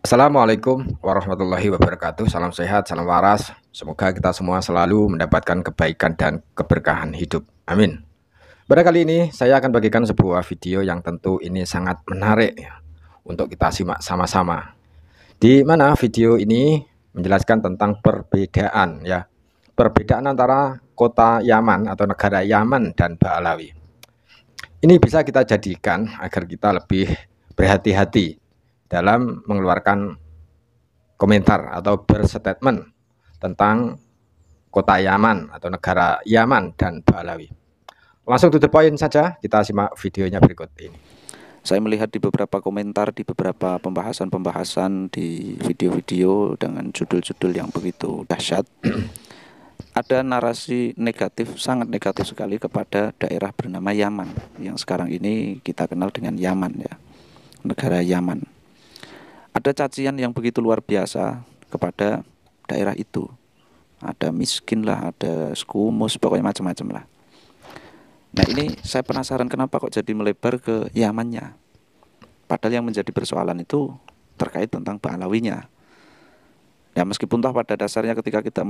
Assalamualaikum warahmatullahi wabarakatuh. Salam sehat, salam waras. Semoga kita semua selalu mendapatkan kebaikan dan keberkahan hidup. Amin. Pada kali ini saya akan bagikan sebuah video yang tentu ini sangat menarik ya, untuk kita simak sama-sama. Di mana video ini menjelaskan tentang perbedaan ya. Perbedaan antara kota Yaman atau negara Yaman dan Ba'alawi. Ini bisa kita jadikan agar kita lebih berhati-hati dalam mengeluarkan komentar atau berstatement tentang kota Yaman atau negara Yaman dan Ba'alawi. Langsung to the point saja, kita simak videonya berikut ini. Saya melihat di beberapa komentar, di beberapa pembahasan-pembahasan di video-video dengan judul-judul yang begitu dahsyat, ada narasi negatif, sangat negatif sekali kepada daerah bernama Yaman, yang sekarang ini kita kenal dengan Yaman ya, negara Yaman. Ada cacian yang begitu luar biasa kepada daerah itu. Ada miskin lah, ada skumus, pokoknya macam-macam lah. Nah ini saya penasaran kenapa kok jadi melebar ke Yamannya. Padahal yang menjadi persoalan itu terkait tentang Ba'alawinya. Ya meskipun toh pada dasarnya ketika kita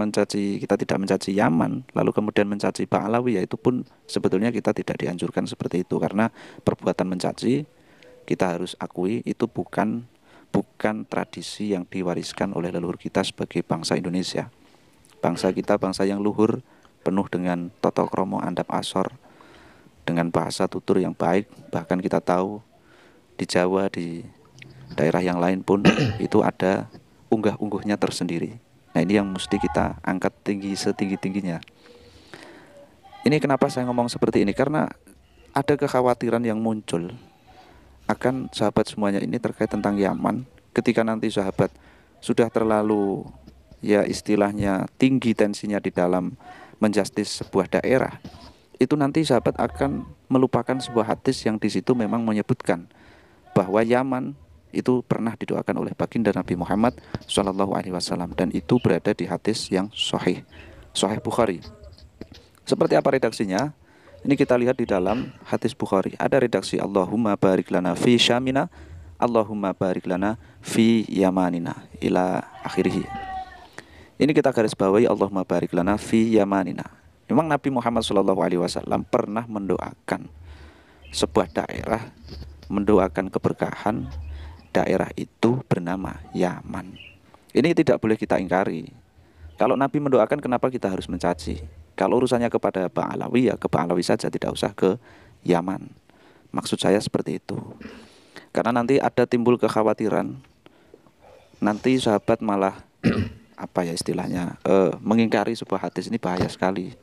tidak mencaci Yaman, lalu kemudian mencaci Ba'alawi, ya itu pun sebetulnya kita tidak dianjurkan seperti itu. Karena perbuatan mencaci, kita harus akui itu bukan tradisi yang diwariskan oleh leluhur kita sebagai bangsa Indonesia. Bangsa kita bangsa yang luhur, penuh dengan tata krama andap asor, dengan bahasa tutur yang baik. Bahkan kita tahu di Jawa, di daerah yang lain pun itu ada unggah-ungguhnya tersendiri. Nah ini yang mesti kita angkat tinggi setinggi-tingginya. Ini kenapa saya ngomong seperti ini, karena ada kekhawatiran yang muncul akan sahabat semuanya ini terkait tentang Yaman. Ketika nanti sahabat sudah terlalu ya istilahnya tinggi tensinya di dalam menjustis sebuah daerah, itu nanti sahabat akan melupakan sebuah hadis yang di situ memang menyebutkan bahwa Yaman itu pernah didoakan oleh baginda Nabi Muhammad SAW, dan itu berada di hadis yang sahih Bukhari. Seperti apa redaksinya? Ini kita lihat di dalam hadis Bukhari. Ada redaksi Allahumma barik lana fi syamina, Allahumma barik lana fi yamanina, ila akhirih. Ini kita garis bawahi Allahumma barik lana fi yamanina. Memang Nabi Muhammad SAW pernah mendoakan sebuah daerah, mendoakan keberkahan. Daerah itu bernama Yaman. Ini tidak boleh kita ingkari. Kalau Nabi mendoakan, kenapa kita harus mencaci? Kalau urusannya kepada Ba'alawi, ya ke Ba'alawi saja, tidak usah ke Yaman. Maksud saya seperti itu. Karena nanti ada timbul kekhawatiran, nanti sahabat malah apa ya istilahnya, mengingkari sebuah hadis. Ini bahaya sekali.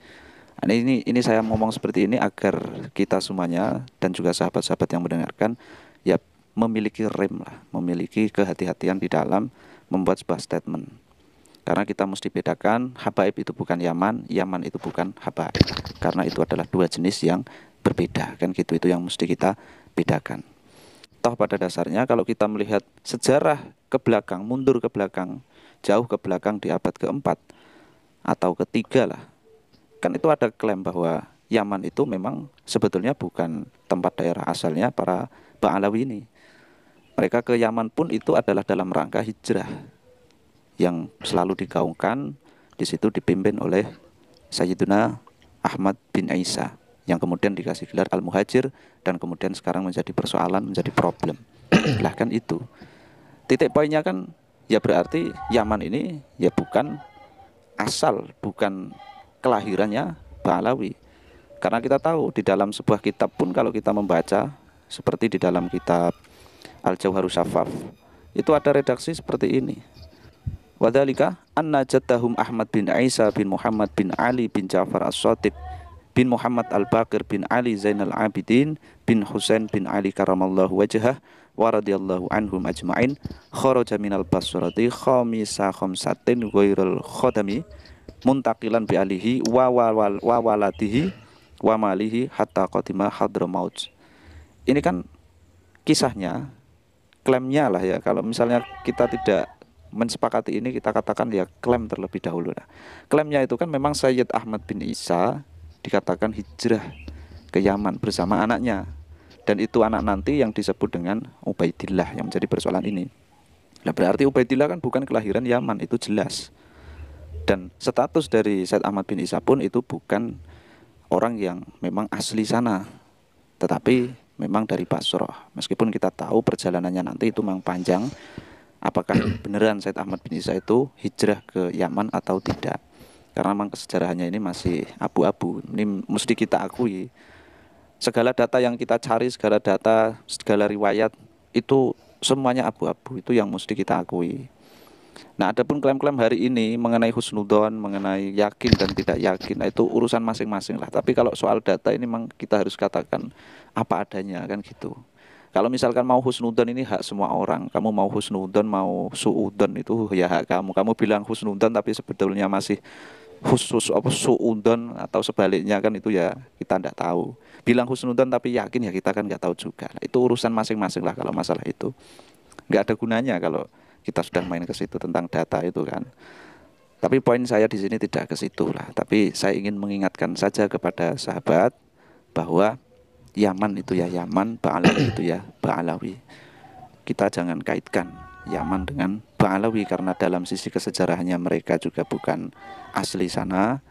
Nah, ini saya ngomong seperti ini agar kita semuanya dan juga sahabat-sahabat yang mendengarkan ya memiliki rem lah, memiliki kehati-hatian di dalam membuat sebuah statement. Karena kita mesti bedakan, habaib itu bukan Yaman, Yaman itu bukan habaib. Karena itu adalah dua jenis yang berbeda, kan gitu. Itu yang mesti kita bedakan. Toh pada dasarnya kalau kita melihat sejarah ke belakang, mundur ke belakang, jauh ke belakang di abad keempat atau ketiga lah, kan itu ada klaim bahwa Yaman itu memang sebetulnya bukan tempat daerah asalnya para Ba'alawi ini. Mereka ke Yaman pun itu adalah dalam rangka hijrah yang selalu digaungkan. Di situ dipimpin oleh Sayyiduna Ahmad bin Isa, yang kemudian dikasih gelar Al-Muhajir, dan kemudian sekarang menjadi persoalan, menjadi problem. Bahkan itu titik poinnya kan ya berarti Yaman ini ya bukan asal, bukan kelahirannya Ba'alawi. Karena kita tahu di dalam sebuah kitab pun kalau kita membaca, seperti di dalam kitab Al-Jauharus Syafaf, itu ada redaksi seperti ini. Wadhalika anna jaddahum Ahmad bin Isa bin Muhammad bin Ali bin Ja'far as-Shadiq bin Muhammad al-Baqir bin Ali Zainal Abidin bin Husain bin Ali karamallahu wajhah wa radiyallahu anhum ajma'in kharaja minal basrati khamisa khamsatin ghairul khadami muntaqilan bi alihi wa waladihi wa malihi hatta qadima Hadramaut. Ini kan kisahnya, klaimnya lah ya. Kalau misalnya kita tidak mensepakati ini, kita katakan ya klaim terlebih dahulu. Nah, klaimnya itu kan memang Sayyid Ahmad bin Isa dikatakan hijrah ke Yaman bersama anaknya, dan itu anak nanti yang disebut dengan Ubaidillah yang menjadi persoalan ini. Nah, berarti Ubaidillah kan bukan kelahiran Yaman, itu jelas. Dan status dari Said Ahmad bin Isa pun itu bukan orang yang memang asli sana, tetapi memang dari Basrah. Meskipun kita tahu perjalanannya nanti itu memang panjang, apakah beneran Said Ahmad bin Isa itu hijrah ke Yaman atau tidak. Karena memang kesejarahannya ini masih abu-abu. Ini mesti kita akui. Segala data yang kita cari, segala data, segala riwayat itu semuanya abu-abu. Itu yang mesti kita akui. Nah, adapun klaim-klaim hari ini mengenai husnudon, mengenai yakin dan tidak yakin, nah itu urusan masing-masing lah. Tapi kalau soal data ini memang kita harus katakan apa adanya kan gitu. Kalau misalkan mau husnudon ini hak semua orang. Kamu mau husnudon, mau suudon itu ya hak kamu. Kamu bilang husnudon tapi sebetulnya masih khusus apa suudon atau sebaliknya kan itu ya kita tidak tahu. Bilang husnudon tapi yakin ya kita kan nggak tahu juga. Nah, itu urusan masing-masing lah kalau masalah itu. Nggak ada gunanya kalau kita sudah main ke situ tentang data itu kan. Tapi poin saya di sini tidak ke situ lah. Tapi saya ingin mengingatkan saja kepada sahabat bahwa Yaman itu ya Yaman, Ba'alawi itu ya Ba'alawi. Kita jangan kaitkan Yaman dengan Ba'alawi karena dalam sisi kesejarahannya mereka juga bukan asli sana.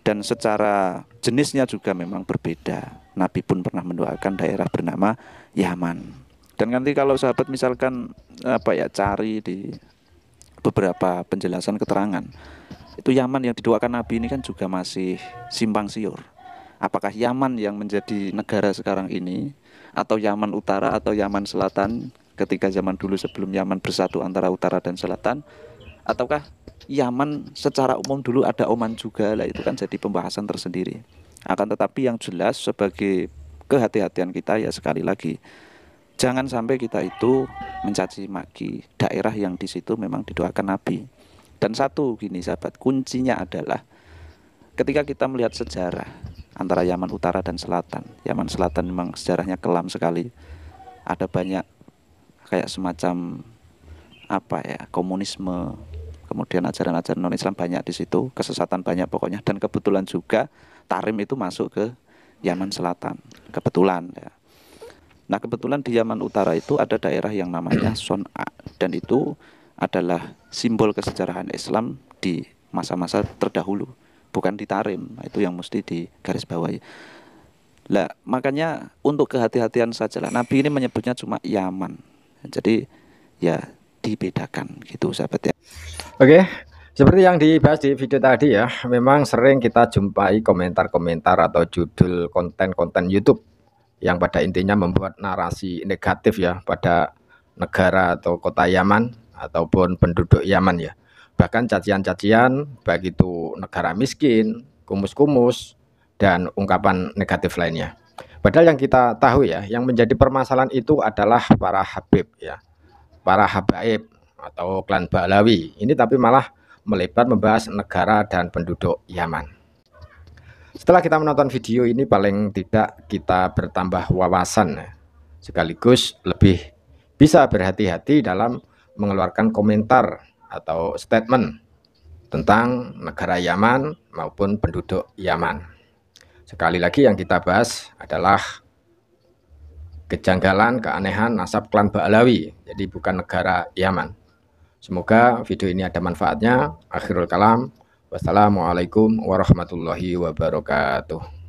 Dan secara jenisnya juga memang berbeda. Nabi pun pernah mendoakan daerah bernama Yaman. Dan nanti kalau sahabat misalkan cari di beberapa penjelasan keterangan, itu Yaman yang didoakan Nabi ini kan juga masih simpang siur. Apakah Yaman yang menjadi negara sekarang ini, atau Yaman Utara atau Yaman Selatan ketika zaman dulu sebelum Yaman bersatu antara Utara dan Selatan, ataukah Yaman secara umum dulu ada Oman juga, lah itu kan jadi pembahasan tersendiri. Akan tetapi yang jelas sebagai kehati-hatian kita ya sekali lagi, jangan sampai kita itu mencaci maki daerah yang di situ memang didoakan Nabi. Dan satu gini sahabat, kuncinya adalah ketika kita melihat sejarah antara Yaman Utara dan Selatan. Yaman Selatan memang sejarahnya kelam sekali. Ada banyak kayak semacam komunisme, kemudian ajaran-ajaran non-Islam banyak di situ, kesesatan banyak pokoknya. Dan kebetulan juga Tarim itu masuk ke Yaman Selatan, kebetulan ya. Nah, kebetulan di Yaman Utara itu ada daerah yang namanya Son'a, dan itu adalah simbol kesejarahan Islam di masa-masa terdahulu, bukan di Tarim. Nah, itu yang mesti digarisbawahi. Lah, makanya untuk kehati-hatian sajalah. Nabi ini menyebutnya cuma Yaman. Jadi ya dibedakan gitu sahabat ya. Oke, seperti yang dibahas di video tadi ya, memang sering kita jumpai komentar-komentar atau judul konten-konten YouTube yang pada intinya membuat narasi negatif ya pada negara atau kota Yaman ataupun penduduk Yaman ya. Bahkan cacian-cacian baik itu negara miskin, kumus-kumus, dan ungkapan negatif lainnya. Padahal yang kita tahu ya, yang menjadi permasalahan itu adalah para habib ya, para habaib atau klan Ba'alawi. Ini tapi malah melebar membahas negara dan penduduk Yaman. Setelah kita menonton video ini paling tidak kita bertambah wawasan sekaligus lebih bisa berhati-hati dalam mengeluarkan komentar atau statement tentang negara Yaman maupun penduduk Yaman. Sekali lagi yang kita bahas adalah kejanggalan, keanehan nasab klan Ba'alawi, jadi bukan negara Yaman. Semoga video ini ada manfaatnya. Akhirul kalam. Wassalamualaikum warahmatullahi wabarakatuh.